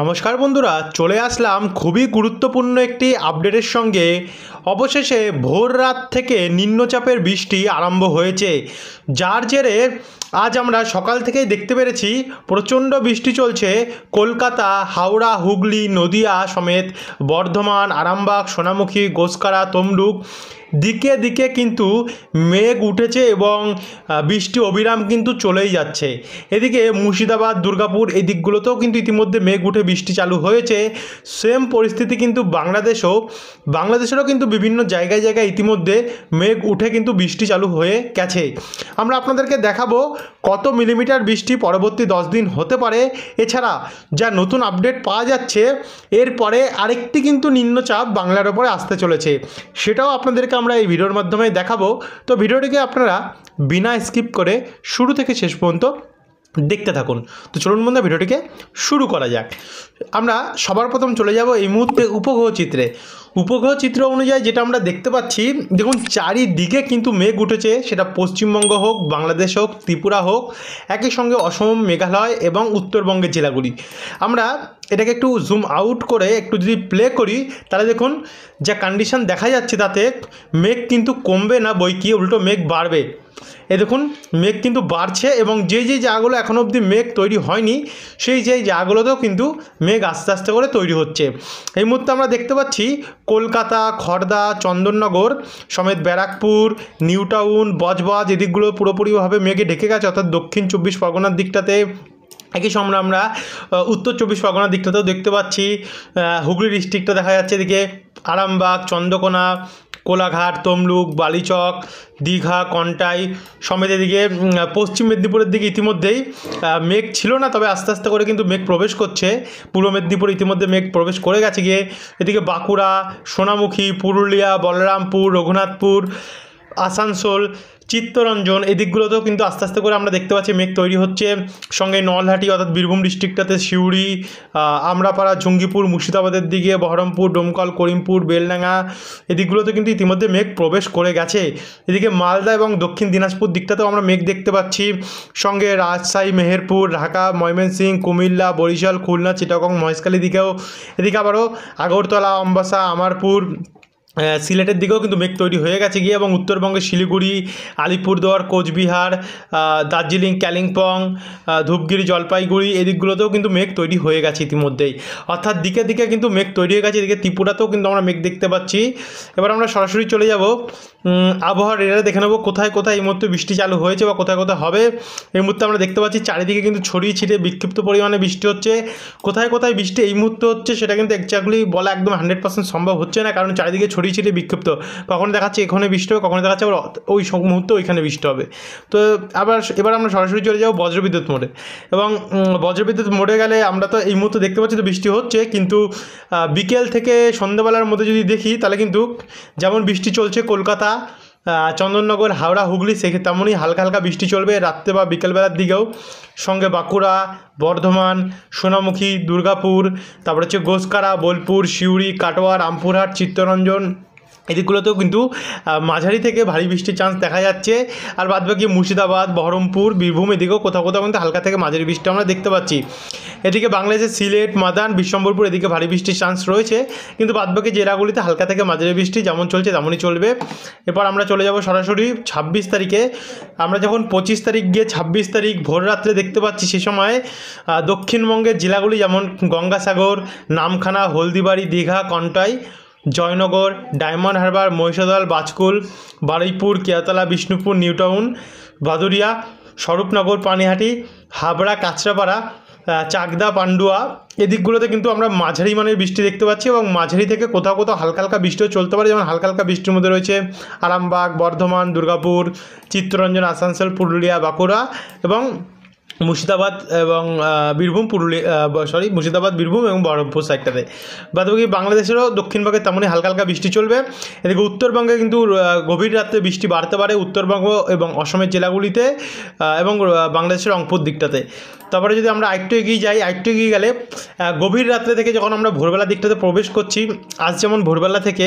নমস্কার বন্ধুরা, চলে আসলাম খুবই গুরুত্বপূর্ণ একটি আপডেটের সঙ্গে। অবশেষে ভোর রাত থেকে নিম্নচাপের বৃষ্টি আরম্ভ হয়েছে, যার জেরে আজ আমরা সকাল থেকেই দেখতে পেরেছি প্রচণ্ড বৃষ্টি চলছে কলকাতা, হাওড়া, হুগলি, নদিয়া সমেত বর্ধমান, আরামবাগ, সোনামুখী, গোসকারা, তমলুক দিকে দিকে কিন্তু মেঘ উঠেছে এবং বৃষ্টি অবিরাম কিন্তু চলেই যাচ্ছে। এদিকে মুর্শিদাবাদ, দুর্গাপুর এই দিকগুলোতেও কিন্তু ইতিমধ্যে মেঘ উঠে বৃষ্টি চালু হয়েছে। সেম পরিস্থিতি কিন্তু বাংলাদেশেরও কিন্তু বিভিন্ন জায়গায় জায়গায় ইতিমধ্যে মেঘ উঠে কিন্তু বৃষ্টি চালু হয়ে গেছে। আমরা আপনাদেরকে দেখাবো কত মিলিমিটার বৃষ্টি পরবর্তী 10 দিন হতে পারে। এছাড়া যা নতুন আপডেট পাওয়া যাচ্ছে, এরপরে আরেকটি কিন্তু নিম্নচাপ বাংলার ওপরে আসতে চলেছে, সেটাও আপনাদেরকে আমরা এই ভিডিওর মাধ্যমে দেখাবো। তো ভিডিওটিকে আপনারা বিনা স্কিপ করে শুরু থেকে শেষ পর্যন্ত দেখতে থাকুন। তো চলুন বন্ধুরা, ভিডিওটিকে শুরু করা যাক। আমরা সবার প্রথম চলে যাব এই মুহূর্তে উপগ্রহ চিত্র অনুযায়ী যেটা আমরা দেখতে পাচ্ছি, দেখুন চারিদিকে কিন্তু মেঘ উঠেছে, সেটা পশ্চিমবঙ্গ হোক, বাংলাদেশ হোক, ত্রিপুরা হোক, একই সঙ্গে অসম, মেঘালয় এবং উত্তরবঙ্গের জেলাগুলি। আমরা এটাকে একটু জুম আউট করে একটু যদি প্লে করি, তাহলে দেখুন যা কন্ডিশন দেখা যাচ্ছে তাতে মেঘ কিন্তু কমবে না, বই কি উল্টো মেঘ বাড়বে। এই দেখুন মেঘ কিন্তু বাড়ছে এবং যে জায়গাগুলো এখনও অবধি মেঘ তৈরি হয়নি, সেই জায়গাগুলোতেও কিন্তু মেঘ আস্তে আস্তে করে তৈরি হচ্ছে। এই মুহূর্তে আমরা দেখতে পাচ্ছি কলকাতা, খড়দা, চন্দননগর সমেত ব্যারাকপুর, নিউ টাউন, বজবজ এদিকগুলো পুরোপুরিভাবে মেঘে ঢেকে গেছে, অর্থাৎ দক্ষিণ 24 পরগনার দিকটাতে। একই সঙ্গে আমরা উত্তর 24 পরগনার দিকটাতেও দেখতে পাচ্ছি, হুগলি ডিস্ট্রিক্টটা দেখা যাচ্ছে, এদিকে আরামবাগ, চন্দ্রকোনা, কোলাঘাট, তমলুক, বালিচক, দীঘা, কন্টাই সমেত এদিকে পশ্চিম মেদিনীপুরের দিকে ইতিমধ্যেই মেঘ ছিল না, তবে আস্তে আস্তে করে কিন্তু মেঘ প্রবেশ করছে। পূর্ব মেদিনীপুর ইতিমধ্যে মেঘ প্রবেশ করে গেছে গিয়ে, এদিকে বাঁকুড়া, সোনামুখী, পুরুলিয়া, বলরামপুর, রঘুনাথপুর, আসানসোল, চিত্তরঞ্জন এই দিকগুলোতেও কিন্তু আস্তে আস্তে করে আমরা দেখতে পাচ্ছি মেঘ তৈরি হচ্ছে। সঙ্গে নলহাটি অর্থাৎ বীরভূম ডিস্ট্রিক্টটাতে সিউড়ি, আমরাপাড়া, জঙ্গিপুর, মুর্শিদাবাদের দিকে বহরমপুর, ডোমকল, করিমপুর, বেলডাঙ্গা এদিকগুলোতে কিন্তু ইতিমধ্যে মেঘ প্রবেশ করে গেছে। এদিকে মালদা এবং দক্ষিণ দিনাজপুর দিকটাতেও আমরা মেঘ দেখতে পাচ্ছি। সঙ্গে রাজশাহী, মেহেরপুর, ঢাকা, ময়মনসিংহ, কুমিল্লা, বরিশাল, খুলনা, চিটাগং, মহেশখালী দিকেও, এদিকে আবারও আগরতলা, আমবাসা, আমারপুর, সিলেটের দিকেও কিন্তু মেঘ তৈরি হয়ে গেছে গিয়ে, এবং উত্তরবঙ্গের শিলিগুড়ি, আলিপুরদুয়ার, কোচবিহার, দার্জিলিং, কালিম্পং, ধূপগুড়ি, জলপাইগুড়ি এই দিকগুলোতেও কিন্তু মেঘ তৈরি হয়ে গেছে ইতিমধ্যেই, অর্থাৎ দিকে দিকে কিন্তু মেঘ তৈরি হয়ে গেছে। এদিকে ত্রিপুরাতেও কিন্তু আমরা মেঘ দেখতে পাচ্ছি। এবার আমরা সরাসরি চলে যাব আবহাওয়ার রেডারে, দেখে নেব কোথায় কোথায় এই মুহূর্তে বৃষ্টি চালু হয়েছে বা কোথায় কোথায় হবে। এই মুহূর্তে আমরা দেখতে পাচ্ছি চারিদিকে কিন্তু ছড়িয়ে ছিটিয়ে বিক্ষিপ্ত পরিমাণে বৃষ্টি হচ্ছে। কোথায় কোথায় বৃষ্টি এই মুহূর্তে হচ্ছে সেটা কিন্তু এক্স্যাক্টলি বলা একদম 100% সম্ভব হচ্ছে না, কারণ চারিদিকে ছড়িয়ে ছিটিয়ে বিক্ষিপ্ত, কখনো দেখাচ্ছে এখানে বৃষ্টি হবে, কখনো দেখাচ্ছে আবার ওই মুহূর্তে ওইখানে বৃষ্টি হবে। তো এবার আমরা সরাসরি চলে যাবো বজ্রবিদ্যুৎ মোডে, এবং বজ্রবিদ্যুৎ মোডে গেলে আমরা তো এই মুহূর্তে দেখতে পাচ্ছি তো বৃষ্টি হচ্ছে, কিন্তু বিকেল থেকে সন্ধ্যাবেলার মধ্যে যদি দেখি তাহলে কিন্তু যেমন বৃষ্টি চলছে কলকাতা, চন্দননগর, হাওড়া, হুগলি, সেক্ষেত্রে তেমনই হালকা হালকা বৃষ্টি চলবে রাত্রে বা বিকেলবেলার দিকেও। সঙ্গে বাঁকুড়া, বর্ধমান, সোনামুখী, দুর্গাপুর, তারপর হচ্ছে গোসকারা, বোলপুর, সিউড়ি, কাটোয়া, রামপুরহাট, চিত্তরঞ্জন এদিকগুলোতেও কিন্তু মাঝারি থেকে ভারী বৃষ্টির চান্স দেখা যাচ্ছে। আর বাদবাকি মুর্শিদাবাদ, বহরমপুর, বীরভূম এদিকেও কোথাও কোথাও কিন্তু হালকা থেকে মাঝারি বৃষ্টি আমরা দেখতে পাচ্ছি। এদিকে বাংলাদেশের সিলেট, মাদান, বিশ্বম্বরপুর এদিকে ভারী বৃষ্টির চান্স রয়েছে, কিন্তু বাদবাকি জেলাগুলিতে হালকা থেকে মাঝারি বৃষ্টি যেমন চলছে তেমনই চলবে। এরপর আমরা চলে যাব সরাসরি 26 তারিখে। আমরা যখন 25 তারিখ গিয়ে 26 তারিখ ভোর রাত্রে দেখতে পাচ্ছি, সে সময় দক্ষিণবঙ্গের জেলাগুলি যেমন গঙ্গাসাগর, নামখানা, হলদিবাড়ি, দীঘা, কন্টাই, জয়নগর, ডায়মন্ড হারবার, মহিষাদল, বাজকুল, বারুইপুর, কেয়াতলা, বিষ্ণুপুর, নিউ টাউন, ভাদুরিয়া, স্বরূপনগর, পানিহাটি, হাবড়া, কাঁচরাপাড়া, চাকদা, পান্ডুয়া এদিকগুলোতে কিন্তু আমরা মাঝারি মানের বৃষ্টি দেখতে পাচ্ছি, এবং মাঝারি থেকে কোথাও কোথাও হালকা হালকা বৃষ্টিও চলতে পারে। যেমন হালকা হালকা বৃষ্টির মধ্যে রয়েছে আরামবাগ, বর্ধমান, দুর্গাপুর, চিত্তরঞ্জন, আসানসোল, পুরুলিয়া, বাঁকুড়া এবং মুর্শিদাবাদ এবং বীরভূম, মুর্শিদাবাদ, বীরভূম এবং বহরমপুর সাইডটাতে। বাদবাকি বাংলাদেশেরও দক্ষিণবঙ্গে তেমনই হালকা হালকা বৃষ্টি চলবে। এদিকে উত্তরবঙ্গে কিন্তু গভীর রাত্রে বৃষ্টি বাড়তে পারে উত্তরবঙ্গ এবং অসমের জেলাগুলিতে এবং বাংলাদেশের রংপুর দিকটাতে। তারপরে যদি আমরা আরেকটু এগিয়ে যাই, আরেকটু এগিয়ে গেলে গভীর রাত্রে থেকে যখন আমরা ভোরবেলা দিকটাতে প্রবেশ করছি, আজ যেমন ভোরবেলা থেকে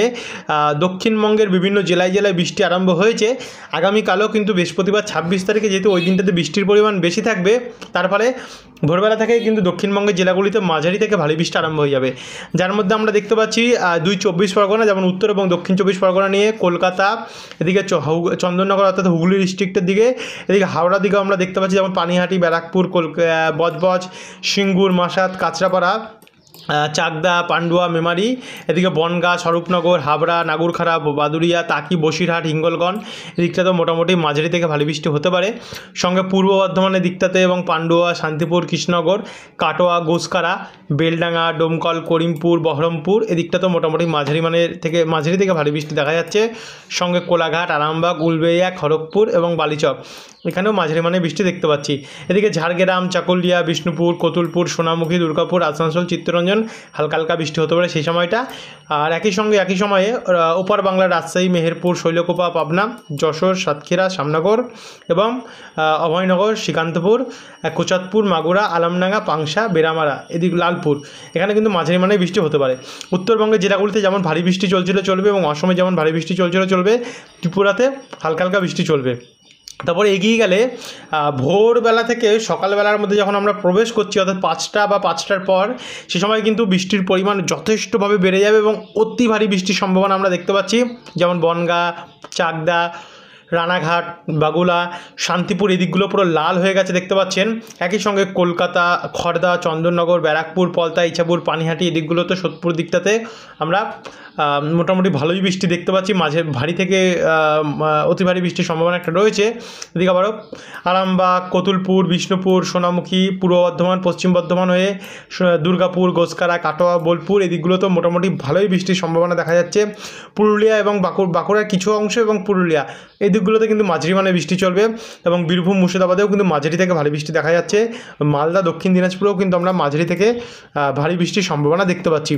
দক্ষিণবঙ্গের বিভিন্ন জেলায় জেলায় বৃষ্টি আরম্ভ হয়েছে, আগামীকালও কিন্তু বৃহস্পতিবার 26 তারিখে যেহেতু ওই দিনটাতে বৃষ্টির পরিমাণ বেশি থাকবে, তার ফলে ভোরবেলা থেকেই কিন্তু দক্ষিণবঙ্গের জেলাগুলিতে মাঝারি থেকে ভারী বৃষ্টি আরম্ভ হয়ে যাবে, যার মধ্যে আমরা দেখতে পাচ্ছি 2 চব্বিশ পরগনা, যেমন উত্তর এবং দক্ষিণ চব্বিশ পরগনা নিয়ে কলকাতা, এদিকে চন্দননগর অর্থাৎ হুগলি ডিস্ট্রিক্টের দিকে, এদিকে হাওড়ার দিকেও আমরা দেখতে পাচ্ছি, যেমন পানিহাটি, ব্যারাকপুর, বজবজ, সিঙ্গুর, মাসাত, কাঁচরাপাড়া, চাকদা, পান্ডুয়া, মেমারি, এদিকে বনগাঁ, স্বরূপনগর, হাবড়া, নাগুরখাড়া, বাদুড়িয়া, তাকি, বসিরহাট, হিঙ্গলগঞ্জ এদিকটাতেও মোটামুটি মাঝারি থেকে ভারী বৃষ্টি হতে পারে। সঙ্গে পূর্ব বর্ধমানের দিকটাতে এবং পান্ডুয়া, শান্তিপুর, কৃষ্ণনগর, কাটোয়া, গোসকারা, বেলডাঙ্গা, ডোমকল, করিমপুর, বহরমপুর এদিকটাতেও মোটামুটি মাঝারি থেকে ভারী বৃষ্টি দেখা যাচ্ছে। সঙ্গে কোলাঘাট, আরামবাগ, উলবেড়িয়া, খড়গপুর এবং বালিচক এখানেও মাঝারি মানের বৃষ্টি দেখতে পাচ্ছি। এদিকে ঝাড়গ্রাম, চাকুলিয়া, বিষ্ণুপুর, কতুলপুর, সোনামুখী, দুর্গাপুর, আসানসোল, চিত্তরঞ্জন হালকা হালকা বৃষ্টি হতে পারে সেই সময়টা। আর একই সময়ে ওপার বাংলার রাজশাহী, মেহেরপুর, শৈলকুপা, পাবনা, যশোর, সাতক্ষীরা, শ্যামনগর এবং অভয়নগর, শ্রীকান্তপুর, কোচাতপুর, মাগুরা, আলমডাঙ্গা, পাংশা, বেরামারা, এদিকে লালপুর এখানে কিন্তু মাঝারি মানের বৃষ্টি হতে পারে। উত্তরবঙ্গের জেলাগুলিতে যেমন ভারী বৃষ্টি চলবে এবং অসমে যেমন ভারী বৃষ্টি চলবে, ত্রিপুরাতে হালকা হালকা বৃষ্টি চলবে। তারপরে এগিয়ে গেলে ভোরবেলা থেকে সকালবেলার মধ্যে যখন আমরা প্রবেশ করছি, অর্থাৎ 5টা বা 5টার পর, সে সময় কিন্তু বৃষ্টির পরিমাণ যথেষ্টভাবে বেড়ে যাবে এবং অতি ভারী বৃষ্টির সম্ভাবনা আমরা দেখতে পাচ্ছি। যেমন বনগাঁ, চাকদা, রানাঘাট, বাগুলা, শান্তিপুর এদিকগুলো পুরো লাল হয়ে গেছে দেখতে পাচ্ছেন। একই সঙ্গে কলকাতা, খড়দা, চন্দননগর, ব্যারাকপুর, পলতা, ইছাপুর, পানিহাটি এদিকগুলোতে, সোদপুর দিকটাতে আমরা মোটামুটি ভালোই বৃষ্টি দেখতে পাচ্ছি। মাঝে ভারী থেকে অতি ভারী বৃষ্টির সম্ভাবনা একটা রয়েছে। এদিকে আবারও আরামবাগ, কতুলপুর, বিষ্ণুপুর, সোনামুখী, পূর্ব বর্ধমান, পশ্চিম বর্ধমান হয়ে দুর্গাপুর, গোসকারা, কাটোয়া, বোলপুর এদিকগুলোতেও মোটামুটি ভালোই বৃষ্টির সম্ভাবনা দেখা যাচ্ছে। পুরুলিয়া এবং বাঁকুড়ার কিছু অংশ এবং পুরুলিয়া এই দিকগুলোতে কিন্তু মাঝারি মানের বৃষ্টি চলবে এবং বীরভূম, মুর্শিদাবাদেও কিন্তু মাঝারি থেকে ভারী বৃষ্টি দেখা যাচ্ছে। মালদা, দক্ষিণ দিনাজপুরেও কিন্তু আমরা মাঝারি থেকে ভারী বৃষ্টির সম্ভাবনা দেখতে পাচ্ছি।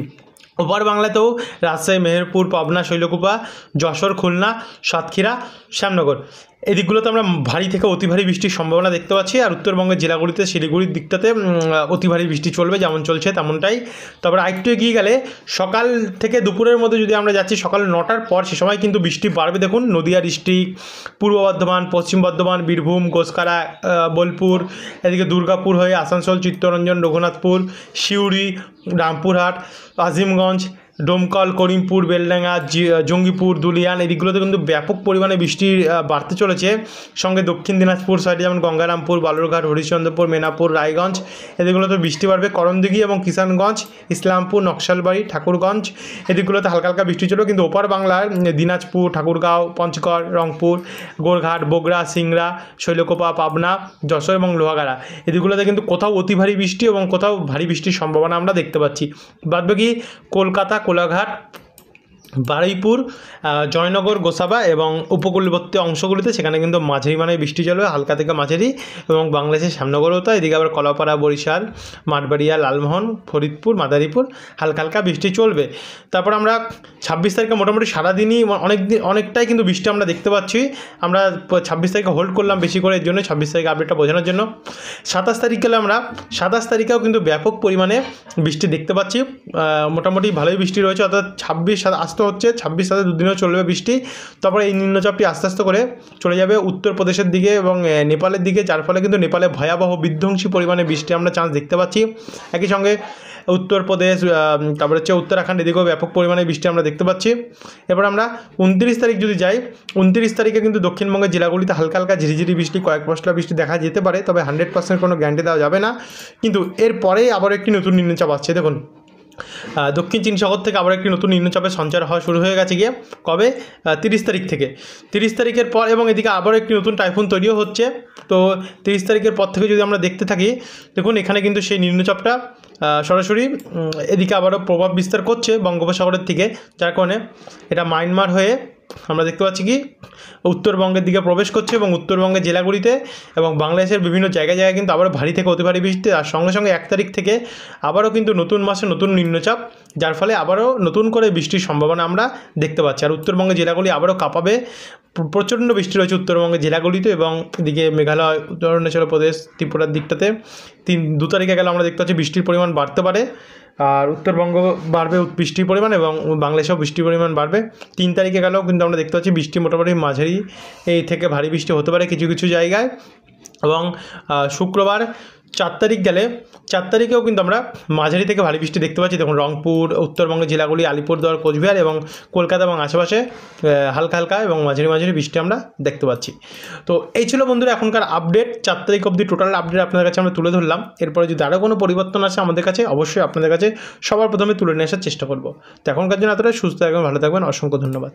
ওপার বাংলাতেও রাজশাহী, মেহেরপুর, পাবনা, শৈলকুপা, যশোর, খুলনা, সাতক্ষীরা, শ্যামনগর এদিকগুলোতে আমরা ভারী থেকে অতি ভারী বৃষ্টির সম্ভাবনা দেখতে পাচ্ছি। আর উত্তরবঙ্গের জেলাগুলিতে শিলিগুড়ির দিকটাতে অতি ভারী বৃষ্টি চলবে, যেমন চলছে তেমনটাই। তারপরে আরেকটু এগিয়ে গেলে সকাল থেকে দুপুরের মধ্যে যদি আমরা যাচ্ছি, সকাল 9টার পর, সে সময় কিন্তু বৃষ্টি বাড়বে। দেখুন নদিয়া ডিস্ট্রিক্ট, পূর্ব বর্ধমান, পশ্চিম বর্ধমান, বীরভূম, গোসকারা, বোলপুর, এদিকে দুর্গাপুর হয়ে আসানসোল, চিত্তরঞ্জন, রঘুনাথপুর, সিউড়ি, রামপুরহাট, আজিমগঞ্জ, ডোমকল, করিমপুর, বেলডাঙ্গা, জঙ্গিপুর, দুলিয়ান এদিকগুলোতে কিন্তু ব্যাপক পরিমাণে বৃষ্টি বাড়তে চলেছে। সঙ্গে দক্ষিণ দিনাজপুর সাইডে যেমন গঙ্গারামপুর, বালুরঘাট, হরিশ্চন্দ্রপুর, মেনাপুর, রায়গঞ্জ এদিকগুলোতে বৃষ্টি বাড়বে। করণদিঘি এবং কিষানগঞ্জ, ইসলামপুর, নকশালবাড়ি, ঠাকুরগঞ্জ এদিকগুলোতে হালকা হালকা বৃষ্টি চলবে। কিন্তু ওপার বাংলার দিনাজপুর, ঠাকুরগাঁও, পঞ্চগড়, রংপুর, গোরঘাট, বগুড়া, সিংড়া, শৈলকুপা, পাবনা, যশোর এবং লোহাগাড়া এদিকগুলোতে কিন্তু কোথাও অতি ভারী বৃষ্টি এবং কোথাও ভারী বৃষ্টির সম্ভাবনা আমরা দেখতে পাচ্ছি। বাদবাকি কলকাতা, কোলাঘাট, বারুইপুর, জয়নগর, গোসাবা এবং উপকূলবর্তী অংশগুলিতে সেখানে কিন্তু মাঝারি মানের বৃষ্টি চলবে, হালকা থেকে মাঝারি। এবং বাংলাদেশের শ্যামনগরও তাই, এদিকে আবার কলাপাড়া, বরিশাল, মাঠবাড়িয়া, লালমোহন, ফরিদপুর, মাদারীপুর হালকা হালকা বৃষ্টি চলবে। তারপর আমরা 26 তারিখে মোটামুটি সারাদিনই অনেকটাই কিন্তু বৃষ্টি আমরা দেখতে পাচ্ছি। আমরা 26 তারিখে হোল্ড করলাম বেশি করে, এর জন্য 26 তারিখে আপডেটটা বোঝানোর জন্য। 27 তারিখ গেলে আমরা 27 তারিখেও কিন্তু ব্যাপক পরিমাণে বৃষ্টি দেখতে পাচ্ছি। মোটামুটি ভালোই বৃষ্টি রয়েছে, অর্থাৎ 26 আসতে হচ্ছে, 26 সাথে দুদিনও চলবে বৃষ্টি। তারপরে এই নিম্নচাপটি আস্তে আস্তে করে চলে যাবে উত্তরপ্রদেশের দিকে এবং নেপালের দিকে, যার ফলে কিন্তু নেপালে ভয়াবহ বিধ্বংসী পরিমাণে বৃষ্টি আমরা চান্স দেখতে পাচ্ছি। একই সঙ্গে উত্তরপ্রদেশ, তারপরে হচ্ছে উত্তরাখণ্ড এদিকেও ব্যাপক পরিমাণে বৃষ্টি আমরা দেখতে পাচ্ছি। এবার আমরা 29 তারিখ যদি যাই, 29 তারিখে কিন্তু দক্ষিণবঙ্গের জেলাগুলিতে হালকা হালকা ঝিরিঝিরি বৃষ্টি, কয়েক পশলা বৃষ্টি দেখা যেতে পারে, তবে 100% কোনো গ্যারান্টি দেওয়া যাবে না। কিন্তু এরপরেই আবার একটি নতুন নিম্নচাপ আসছে। দেখুন দক্ষিণ চীন সাগর থেকে আবার একটি নতুন নিম্নচাপের সঞ্চার হওয়া শুরু হয়ে গেছে গিয়ে কবে, 30 তারিখ থেকে। 30 তারিখের পর এবং এদিকে আবারও একটি নতুন টাইফুন তৈরিও হচ্ছে। তো 30 তারিখের পর থেকে যদি আমরা দেখতে থাকি, দেখুন এখানে কিন্তু সেই নিম্নচাপটা সরাসরি এদিকে আবারও প্রভাব বিস্তার করছে বঙ্গোপসাগরের থেকে, যার কারণে এটা মায়ানমার হয়ে আমরা দেখতে পাচ্ছি কি উত্তরবঙ্গের দিকে প্রবেশ করছে এবং উত্তরবঙ্গের জেলাগুলিতে এবং বাংলাদেশের বিভিন্ন জায়গায় কিন্তু আবারও ভারী থেকে অতি ভারী বৃষ্টি। আর সঙ্গে সঙ্গে 1 তারিখ থেকে আবারও কিন্তু নতুন মাসে নতুন নিম্নচাপ, যার ফলে আবারও নতুন করে বৃষ্টির সম্ভাবনা আমরা দেখতে পাচ্ছি। আর উত্তরবঙ্গের জেলাগুলি আবারও কাঁপাবে, প্রচণ্ড বৃষ্টি রয়েছে উত্তরবঙ্গের জেলাগুলিতে এবং এদিকে মেঘালয়, অরুণাচল প্রদেশ, ত্রিপুরার দিকটাতে 2 তারিখে গেলে আমরা দেখতে পাচ্ছি বৃষ্টির পরিমাণ বাড়তে পারে। আর উত্তরবঙ্গ বাড়বে বৃষ্টির পরিমাণ এবং বাংলাদেশেও বৃষ্টির পরিমাণ বাড়বে। 3 তারিখে গেলেও কিন্তু আমরা দেখতে পাচ্ছি বৃষ্টি মোটামুটি মাঝারি এই থেকে ভারী বৃষ্টি হতে পারে কিছু কিছু জায়গায়। এবং শুক্রবার 4 তারিখ গেলে 4 তারিখেও কিন্তু আমরা মাঝারি থেকে ভারী বৃষ্টি দেখতে পাচ্ছি। দেখুন রংপুর, উত্তরবঙ্গের জেলাগুলি আলিপুরদুয়ার, কোচবিহার এবং কলকাতা এবং আশেপাশে হালকা হালকা এবং মাঝারি মাঝারি বৃষ্টি আমরা দেখতে পাচ্ছি। তো এই ছিল বন্ধুরা এখনকার আপডেট। 4 তারিখ অবধি টোটাল আপডেট আপনাদের কাছে আমরা তুলে ধরলাম। এরপরে যদি আরও কোনো পরিবর্তন আসে আমাদের কাছে, অবশ্যই আপনাদের কাছে সবার প্রথমে তুলে নিয়ে আসার চেষ্টা করব। তো এখনকার জন্য এতটাই। সুস্থ থাকবেন, ভালো থাকবেন, অসংখ্য ধন্যবাদ।